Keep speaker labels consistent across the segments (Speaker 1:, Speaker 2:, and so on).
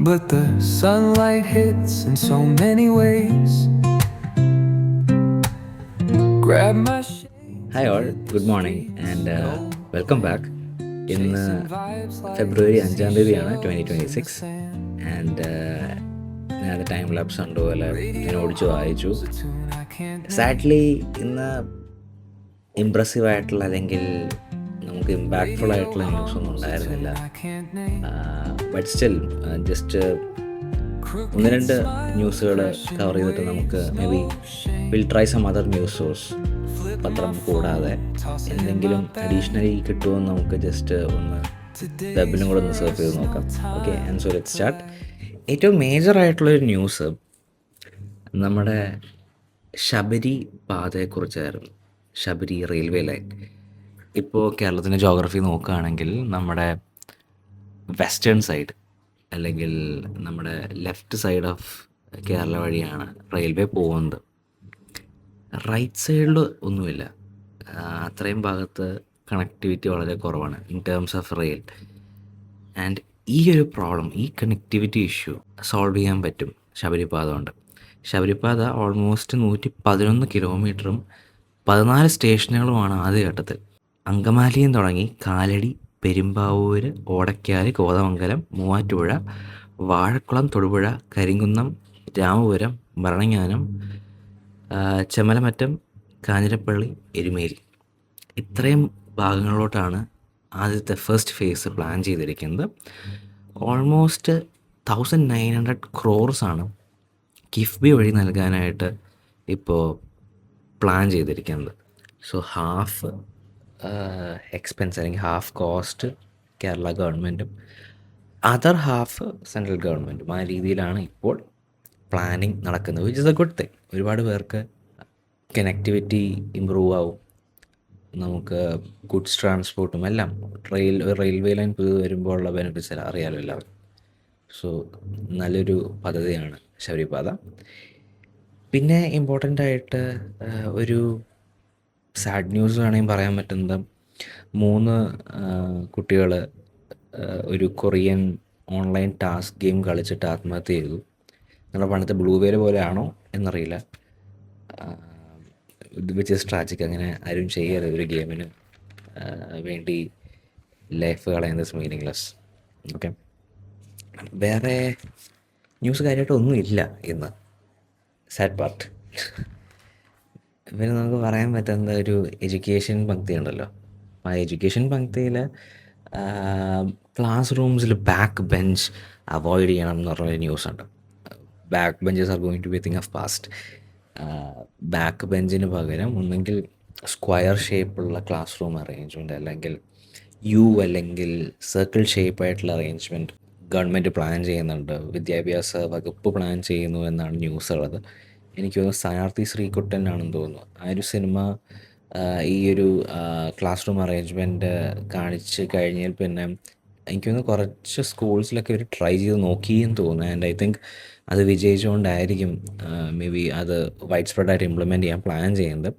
Speaker 1: but the sunlight hits in so many ways. Grab my
Speaker 2: hi all, good morning and welcome back. ഇന്ന് ഫെബ്രുവരി 5 തീയതിയാണ് 2026 and ഞാനത് time lapse ഉണ്ടോ അല്ല ഞാൻ ഓടിച്ചു വായിച്ചു. സാഡ്ലി ഇന്ന് ഇംപ്രസീവ് ആയിട്ടുള്ള അല്ലെങ്കിൽ നമുക്ക് ഇമ്പാക്റ്റ്ഫുൾ ആയിട്ടുള്ള ന്യൂസ് ഒന്നും ഉണ്ടായിരുന്നില്ല. ബട്ട് സ്റ്റിൽ ജസ്റ്റ് ഒന്ന് രണ്ട് ന്യൂസുകൾ കവർ ചെയ്തിട്ട് നമുക്ക് maybe will try some other news source. പത്രം കൂടാതെ എന്തെങ്കിലും അഡീഷണലി കിട്ടുമെന്ന് നമുക്ക് ജസ്റ്റ് ഒന്ന് വെബിലും കൂടെ ഒന്ന് സെർച്ച് ചെയ്ത് നോക്കാം. Okay, and so let's start. ഏറ്റവും മേജറായിട്ടുള്ളൊരു ന്യൂസ് നമ്മുടെ ശബരി പാതയെക്കുറിച്ചായിരുന്നു. Sabari railway line. ഇപ്പോൾ കേരളത്തിൻ്റെ ജോഗ്രഫി നോക്കുകയാണെങ്കിൽ നമ്മുടെ വെസ്റ്റേൺ സൈഡ് അല്ലെങ്കിൽ നമ്മുടെ ലെഫ്റ്റ് സൈഡ് ഓഫ് കേരള വഴിയാണ് റെയിൽവേ പോകുന്നത്. റൈറ്റ് സൈഡിൽ ഒന്നുമില്ല. അത്രയും ഭാഗത്ത് കണക്ടിവിറ്റി വളരെ കുറവാണ് in terms of rail. And ഈ ഒരു പ്രോബ്ലം, ഈ കണക്ടിവിറ്റി ഇഷ്യൂ സോൾവ് ചെയ്യാൻ പറ്റും ശബരിപാത കൊണ്ട്. ശബരിപാത ഓൾമോസ്റ്റ് 111 കിലോമീറ്ററും 14 സ്റ്റേഷനുകളുമാണ് ആദ്യഘട്ടത്തിൽ. അങ്കമാലിയും തുടങ്ങി കാലടി, പെരുമ്പാവൂര്, ഓടക്കാല്, കോതമംഗലം, മൂവാറ്റുപുഴ, വാഴക്കുളം, തൊടുപുഴ, കരിങ്കുന്നം, രാമപുരം, ഭരണങ്ങാനം, ചെമ്മലമറ്റം, കാഞ്ഞിരപ്പള്ളി, എരുമേലി, ഇത്രയും ഭാഗങ്ങളിലോട്ടാണ് ആദ്യത്തെ ഫസ്റ്റ് ഫേസ് പ്ലാൻ ചെയ്തിരിക്കുന്നത്. ഓൾമോസ്റ്റ് 1900 crores കിഫ്ബി വഴി നൽകാനായിട്ട് ഇപ്പോൾ പ്ലാൻ ചെയ്തിരിക്കുന്നത്. സോ ഹാഫ് എക്സ്പെൻസ് അല്ലെങ്കിൽ ഹാഫ് കോസ്റ്റ് കേരള ഗവൺമെൻറ്റും അതർ ഹാഫ് സെൻട്രൽ ഗവൺമെൻറ്റും ആ രീതിയിലാണ് ഇപ്പോൾ പ്ലാനിങ് നടക്കുന്നത്, which is A good thing. ഒരുപാട് പേർക്ക് കണക്ടിവിറ്റി ഇമ്പ്രൂവ് ആവും. നമുക്ക് ഗുഡ്സ് ട്രാൻസ്പോർട്ടും എല്ലാം റെയിൽവേ ലൈൻ പുതിയ വരുമ്പോൾ ഉള്ള ബെനിഫിറ്റ്സ് എല്ലാം അറിയാമല്ലോ എല്ലാവരും. സോ നല്ലൊരു പദ്ധതിയാണ് ശബരിപാത. പിന്നെ ഇമ്പോർട്ടൻ്റ് ആയിട്ട് ഒരു സാഡ് ന്യൂസ് വേണമെങ്കിൽ പറയാൻ പറ്റുന്നത് 3 കുട്ടികൾ ഒരു കൊറിയൻ ഓൺലൈൻ ടാസ്ക് ഗെയിം കളിച്ചിട്ട് ആത്മഹത്യ ചെയ്തു. നമ്മുടെ പണ്ടത്തെ ബ്ലൂ വെയിൽ പോലെയാണോ എന്നറിയില്ല, വിച്ച് ഇസ് ട്രാജിക്. അങ്ങനെ ആരും ചെയ്യരുത് ഒരു ഗെയിമിന് വേണ്ടി ലൈഫ് കളയുന്നത് മീനിങ്ലെസ്. ഓക്കെ, വേറെ ന്യൂസ് കാര്യമായിട്ട് ഒന്നും ഇല്ല ഇന്ന്. Sad part. പിന്നെ നമുക്ക് പറയാൻ പറ്റുന്ന ഒരു എഡ്യൂക്കേഷൻ പങ്ക്തി ഉണ്ടല്ലോ. ആ എഡ്യൂക്കേഷൻ പങ്ക്തിയിൽ ക്ലാസ് റൂംസിൽ ബാക്ക് ബെഞ്ച് അവോയ്ഡ് ചെയ്യണം എന്ന് പറഞ്ഞൊരു ന്യൂസ് ഉണ്ട്. Back benches are going to be thing of past. ബാക്ക് ബെഞ്ചിന് പകരം ഒന്നെങ്കിൽ സ്ക്വയർ ഷേപ്പുള്ള ക്ലാസ് റൂം അറേഞ്ച്മെൻറ്റ് അല്ലെങ്കിൽ അല്ലെങ്കിൽ സർക്കിൾ ഷേപ്പായിട്ടുള്ള അറേഞ്ച്മെൻറ്റ് ഗവൺമെൻറ് പ്ലാൻ ചെയ്യുന്നുണ്ട്. വിദ്യാഭ്യാസ വകുപ്പ് പ്ലാൻ ചെയ്യുന്നു എന്നാണ് ന്യൂസ് ഉള്ളത്. എനിക്ക് തോന്നുന്നു സ്ഥാനാർത്ഥി ശ്രീകുട്ടൻ ആണെന്ന് തോന്നുന്നു. ആ ഒരു സിനിമ ഈ ഒരു ക്ലാസ് റൂം അറേഞ്ച്മെൻറ്റ് കാണിച്ച് കഴിഞ്ഞാൽ പിന്നെ എനിക്ക് തോന്നുന്നു കുറച്ച് സ്കൂൾസിലൊക്കെ ഒരു ട്രൈ ചെയ്ത് നോക്കിയെന്ന് തോന്നുന്നു. ആൻഡ് ഐ തിങ്ക് അത് വിജയിച്ചുകൊണ്ടായിരിക്കും മേ ബി അത് വൈഡ് സ്പ്രെഡായിട്ട് ഇംപ്ലിമെൻറ്റ് ചെയ്യാൻ പ്ലാൻ ചെയ്യുന്നത്.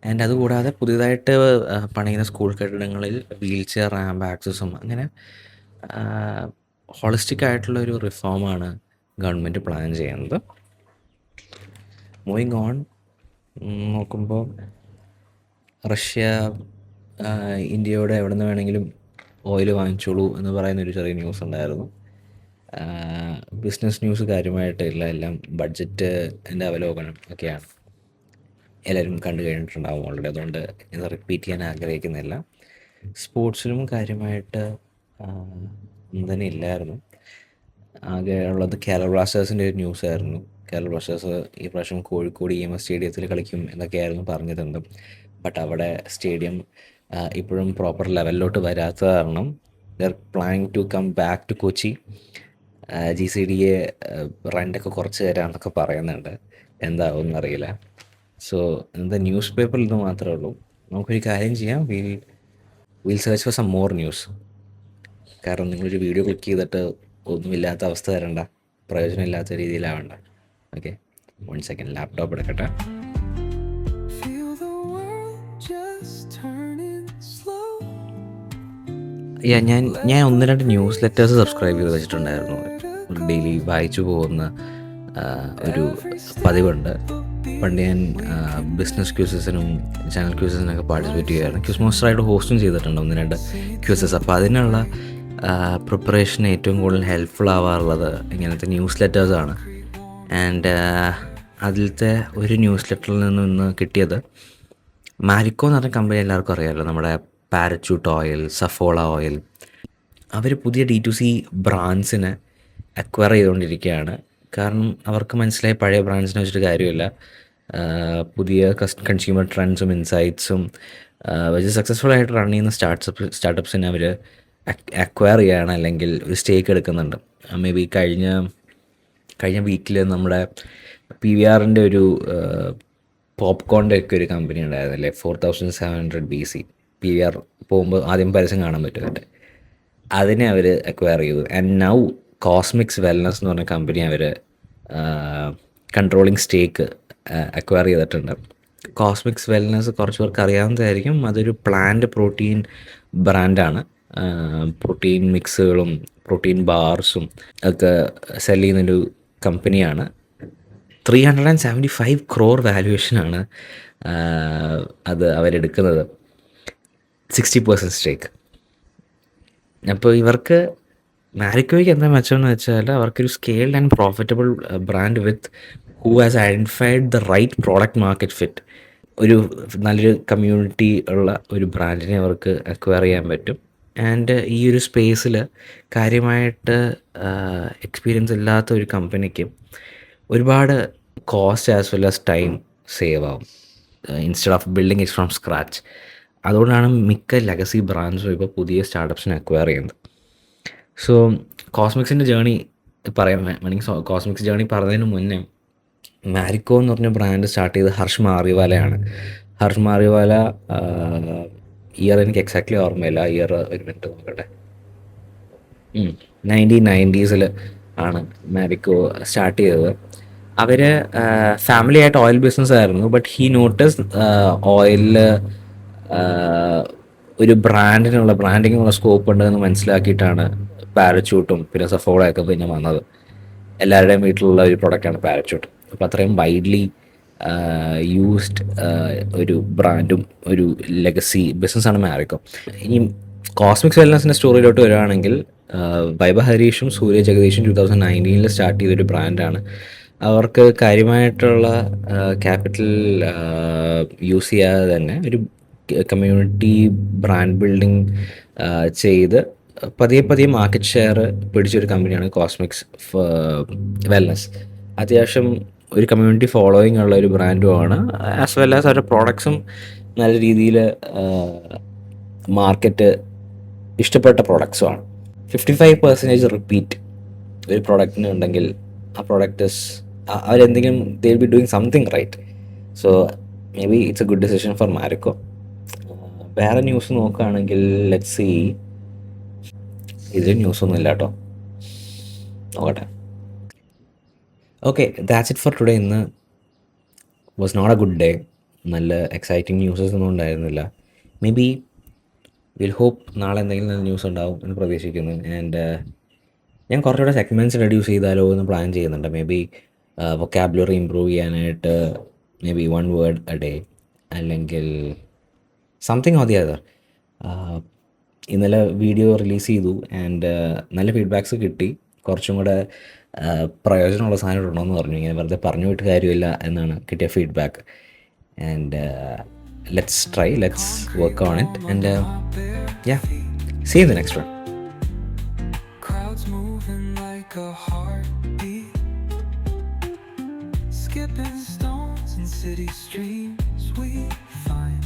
Speaker 2: ആൻഡ് അതുകൂടാതെ പുതിയതായിട്ട് പണിയുന്ന സ്കൂൾ കെട്ടിടങ്ങളിൽ വീൽ ചെയർ റാമ്പ് ആക്സസും അങ്ങനെ ഹോളിസ്റ്റിക് ആയിട്ടുള്ളൊരു റിഫോമാണ് ഗവൺമെൻറ് പ്ലാൻ ചെയ്യുന്നത്. മൂവിങ് ഓൺ നോക്കുമ്പോൾ റഷ്യ ഇന്ത്യയോട് എവിടെ നിന്ന് വേണമെങ്കിലും ഓയിൽ വാങ്ങിച്ചോളൂ എന്ന് പറയുന്നൊരു ചെറിയ ന്യൂസ് ഉണ്ടായിരുന്നു. ബിസിനസ് ന്യൂസ് കാര്യമായിട്ടില്ല, എല്ലാം ബഡ്ജറ്റിൻ്റെ അവലോകനം ഒക്കെയാണ്. എല്ലാവരും കണ്ടു കഴിഞ്ഞിട്ടുണ്ടാവും ഓൾറെഡി, അതുകൊണ്ട് ഇത് റിപ്പീറ്റ് ചെയ്യാൻ ആഗ്രഹിക്കുന്നില്ല. സ്പോർട്സിലും കാര്യമായിട്ട് ഒന്നും തന്നെ ഇല്ലായിരുന്നു. ആകെ ഉള്ളത് കേരള ബ്ലാസ്റ്റേഴ്സിൻ്റെ ഒരു ന്യൂസ് ആയിരുന്നു. കേരള ബ്ലാസ്റ്റേഴ്സ് ഈ പ്രാവശ്യം കോഴിക്കോട് EMS സ്റ്റേഡിയത്തിൽ കളിക്കും എന്നൊക്കെയായിരുന്നു പറഞ്ഞിട്ടുണ്ട്. ബട്ട് അവിടെ സ്റ്റേഡിയം ഇപ്പോഴും പ്രോപ്പർ ലെവലിലോട്ട് വരാത്ത കാരണം they're planning to come back to Kochi. GCDA റെൻ്റൊക്കെ കുറച്ച് തരാമെന്നൊക്കെ പറയുന്നുണ്ട്, എന്താവും എന്നറിയില്ല. സോ എന്താ ന്യൂസ് പേപ്പറിൽ ഇത് മാത്രമേ ഉള്ളൂ. നമുക്കൊരു കാര്യം ചെയ്യാം, will search for some more news. കാരണം നിങ്ങളൊരു വീഡിയോ ക്ലിക്ക് ചെയ്തിട്ട് ഒന്നുമില്ലാത്ത അവസ്ഥ തരണ്ട, പ്രയോജനമില്ലാത്ത രീതിയിലാവണ്ട. ഓക്കെ, 1 സെക്കൻഡ് ലാപ്ടോപ്പ് എടുക്കട്ടെ. ഞാൻ 1-2 ന്യൂസ് ലെറ്റേഴ്സ് സബ്സ്ക്രൈബ് ചെയ്ത് വെച്ചിട്ടുണ്ടായിരുന്നു. ഡെയിലി വായിച്ചു പോകുന്ന ഒരു പതിവുണ്ട്. പണ്ട് ഞാൻ ബിസിനസ് ക്യൂസസിനും ചാനൽ ക്യൂസസിനൊക്കെ പാർട്ടിസിപ്പേറ്റ് ചെയ്യുകയാണ്. ക്യൂസ് മോസ്റ്ററായിട്ട് ഹോസ്റ്റും ചെയ്തിട്ടുണ്ട് 1-2 ക്യൂസസ്. അപ്പോൾ അതിനുള്ള പ്രിപ്പറേഷൻ ഏറ്റവും കൂടുതൽ ഹെൽപ്ഫുൾ ആവാറുള്ളത് ഇങ്ങനത്തെ ന്യൂസ് ലെറ്റേഴ്സാണ്. ആൻഡ് അതിലത്തെ ഒരു ന്യൂസ് ലെറ്ററിൽ നിന്നും ഇന്ന് കിട്ടിയത് മാരിക്കോ എന്ന് പറഞ്ഞ കമ്പനി എല്ലാവർക്കും അറിയാമല്ലോ, നമ്മുടെ പാരച്യൂട്ട് ഓയിൽ, സഫോള ഓയിൽ. അവർ പുതിയ D2C ബ്രാൻഡ്സിനെ അക്വയർ ചെയ്തുകൊണ്ടിരിക്കുകയാണ്. കാരണം അവർക്ക് മനസ്സിലായി പഴയ ബ്രാൻഡ്സിനെ വെച്ചിട്ട് കാര്യമില്ല, പുതിയ കൺസ്യൂമർ ട്രെൻഡ്സും ഇൻസൈറ്റ്സും വെച്ച് സക്സസ്ഫുൾ ആയിട്ട് റൺ ചെയ്യുന്ന സ്റ്റാർട്ടപ്സിനെ അവർ അക്വയർ ചെയ്യുകയാണ്, അല്ലെങ്കിൽ ഒരു സ്റ്റേക്ക് എടുക്കുന്നുണ്ട്. മേ ബി കഴിഞ്ഞ വീക്കിൽ നമ്മുടെ PVRൻ്റെ ഒരു പോപ്കോണിൻ്റെ ഒക്കെ ഒരു കമ്പനി ഉണ്ടായിരുന്നില്ലേ, 4700 BC. PVR പോകുമ്പോൾ ആദ്യം പരസ്യം കാണാൻ പറ്റുന്നുണ്ട്. അതിനെ അവർ അക്വയർ ചെയ്തു. ആൻഡ് നൗ കോസ്മിക്സ് വെൽനസ് എന്ന് പറഞ്ഞ കമ്പനി അവർ കൺട്രോളിങ് സ്റ്റേക്ക് അക്വയർ ചെയ്തിട്ടുണ്ട്. കോസ്മിക്സ് വെൽനസ് കുറച്ച് പേർക്ക് അറിയാവുന്നതായിരിക്കും. അതൊരു പ്ലാന്റ് പ്രോട്ടീൻ ബ്രാൻഡാണ്. പ്രോട്ടീൻ മിക്സുകളും പ്രോട്ടീൻ ബാർസും ഒക്കെ സെൽ ചെയ്യുന്നൊരു കമ്പനിയാണ്. 375 crore വാല്യുവേഷനാണ് അത് അവരെടുക്കുന്നത്, 60% സ്റ്റേക്ക്. അപ്പോൾ ഇവർക്ക് മാരിക്കോയ്ക്ക് എന്താ മെച്ചമെന്ന് വെച്ചാൽ അവർക്കൊരു scaled and profitable brand with who has identified the right product market fit. ഒരു നല്ലൊരു കമ്മ്യൂണിറ്റി ഉള്ള ഒരു ബ്രാൻഡിനെ അവർക്ക് അക്വയർ ചെയ്യാൻ പറ്റും. ആൻഡ് ഈ ഒരു സ്പേസിൽ കാര്യമായിട്ട് എക്സ്പീരിയൻസ് ഇല്ലാത്ത ഒരു കമ്പനിക്ക് ഒരുപാട് cost as well as time save ആവും instead of building it from scratch. അതുകൊണ്ടാണ് മിക്ക ലെഗസി ബ്രാൻഡ്സും ഇപ്പോൾ പുതിയ സ്റ്റാർട്ടപ്സിനെ അക്വയർ ചെയ്യുന്നത്. സോ കോസ്മിക്സിൻ്റെ ജേണി വേണമെങ്കിൽ കോസ്മിക്സ് ജേണി പറഞ്ഞതിന് മുന്നേ മാരിക്കോ എന്ന് പറഞ്ഞ ബ്രാൻഡ് സ്റ്റാർട്ട് ചെയ്ത് ഹർഷ് മാറിവാലയാണ്. ഹർഷ് മാറിവാല ഇയർ എനിക്ക് എക്സാക്ട്ലി ഓർമ്മയില്ല, ഇയർ ഒരു മിനിറ്റ് നോക്കട്ടെ, 1990s ആണ് മാരിക്കോ സ്റ്റാർട്ട് ചെയ്തത്. അവർ ഫാമിലി ആയിട്ട് ഓയിൽ ബിസിനസ് ആയിരുന്നു. ബട്ട് ഹീ നോട്ടീസ് ഓയിലിൽ ഒരു ബ്രാൻഡിങ്ങിനുള്ള സ്കോപ്പ് ഉണ്ടെന്ന് മനസ്സിലാക്കിയിട്ടാണ് പാരച്യൂട്ടും പിന്നെ സഫോളയൊക്കെ പിന്നെ വന്നത്. എല്ലാവരുടെയും വീട്ടിലുള്ള ഒരു പ്രൊഡക്റ്റാണ് പാരച്യൂട്ട്. അപ്പോൾ അത്രയും വൈഡ്ലി യൂസ്ഡ് ഒരു ബ്രാൻഡും ഒരു ലെഗസി ബിസിനസ്സാണ് മാരിക്കോ. ഇനി കോസ്മിക്സ് വെൽനസിൻ്റെ സ്റ്റോറിയിലോട്ട് വരികയാണെങ്കിൽ വൈഭ ഹരീഷും സൂര്യ ജഗദീഷും 2019 സ്റ്റാർട്ട് ചെയ്തൊരു ബ്രാൻഡാണ്. അവർക്ക് കാര്യമായിട്ടുള്ള ക്യാപിറ്റൽ യൂസ് ചെയ്യാതെ തന്നെ ഒരു കമ്മ്യൂണിറ്റി ബ്രാൻഡ് ബിൽഡിംഗ് ചെയ്ത് പതിയെ മാർക്കറ്റ് ഷെയർ പിടിച്ചൊരു കമ്പനിയാണ് കോസ്മിക്സ് വെൽനസ്. അത്യാവശ്യം ഒരു കമ്മ്യൂണിറ്റി ഫോളോയിങ് ഉള്ള ഒരു ബ്രാൻഡുമാണ്. ആസ് വെൽ ആസ് അവരുടെ പ്രോഡക്ട്സും നല്ല രീതിയിൽ മാർക്കറ്റ് ഇഷ്ടപ്പെട്ട പ്രോഡക്ട്സുമാണ്. 55% റിപ്പീറ്റ് ഒരു പ്രോഡക്റ്റിന് ഉണ്ടെങ്കിൽ ആ പ്രോഡക്റ്റ് അവരെന്തെങ്കിലും they will be doing something right. So maybe it's a good decision for Marico. വേറെ ന്യൂസ് നോക്കുകയാണെങ്കിൽ ലെറ്റ്സ് സീ. ഇതിൽ ന്യൂസൊന്നും ഇല്ല കേട്ടോ, നോക്കട്ടെ. Okay, that's it for today. ഇന്ന് was not a good day. നല്ല എക്സൈറ്റിംഗ് ന്യൂസസ് ഒന്നും ഉണ്ടായിരുന്നില്ല. മേ ബി വിൽ ഹോപ്പ് നാളെ എന്തെങ്കിലും നല്ല ന്യൂസ് ഉണ്ടാവും എന്ന് പ്രതീക്ഷിക്കുന്നു. ആൻഡ് ഞാൻ കുറച്ചുകൂടെ സെഗ്മെൻറ്റ്സ് റെഡ്യൂസ് ചെയ്താലോ എന്ന് പ്ലാൻ ചെയ്യുന്നുണ്ട്. മേ ബി വൊക്കാബുലറി ഇമ്പ്രൂവ് ചെയ്യാനായിട്ട് may be 1 word a day, അല്ലെങ്കിൽ സംതിങ് ഓർ ദി അതർ. ഇന്നലെ വീഡിയോ റിലീസ് ചെയ്തു ആൻഡ് നല്ല ഫീഡ്ബാക്സ് കിട്ടി. കുറച്ചും കൂടെ പ്രയോജനമുള്ള സാധനം ഉണ്ടോയെന്ന് പറഞ്ഞു. ഇങ്ങനെ വെറുതെ പറഞ്ഞു വിട്ട് കാര്യമില്ല എന്നാണ് കിട്ടിയ feedback. And let's work on it, and yeah, see you in the next one.
Speaker 1: Crowds moving like a heartbeat, skipping stones in city streets we find